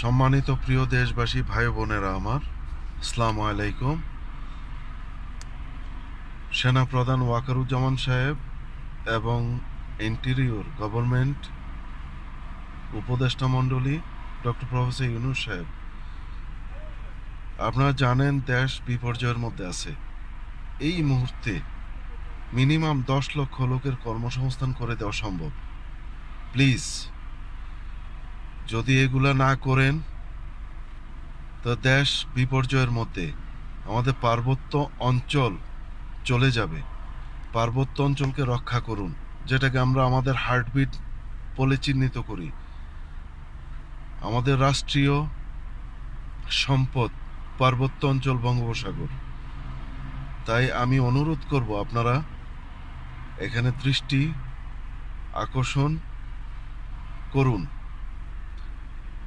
সম্মানিত প্রিয় দেশবাসী ভাই বোনেরা আমার, আসসালামু আলাইকুম। সেনাপ্রধান ওয়াকারুজ্জামান সাহেব এবং ইন্টেরিয়র গভর্নমেন্ট উপদেষ্টা মণ্ডলী ডক্টর প্রফেসর ইউনূস সাহেব, আপনারা জানেন দেশ বিপর্যয়ের মধ্যে আছে। এই মুহূর্তে মিনিমাম 10 লক্ষ লোকের কর্মসংস্থান করে দেওয়া সম্ভব। প্লিজ, যদি এগুলা না করেন তো দেশ বিপর্যয়ের মধ্যে, আমাদের পার্বত্য অঞ্চল চলে যাবে। পার্বত্য অঞ্চলকে রক্ষা করুন, যেটাকে আমরা আমাদের হার্টবিট বলে চিহ্নিত করি। আমাদের রাষ্ট্রীয় সম্পদ পার্বত্য অঞ্চল, বঙ্গোপসাগর। তাই আমি অনুরোধ করব আপনারা এখানে দৃষ্টি আকর্ষণ করুন।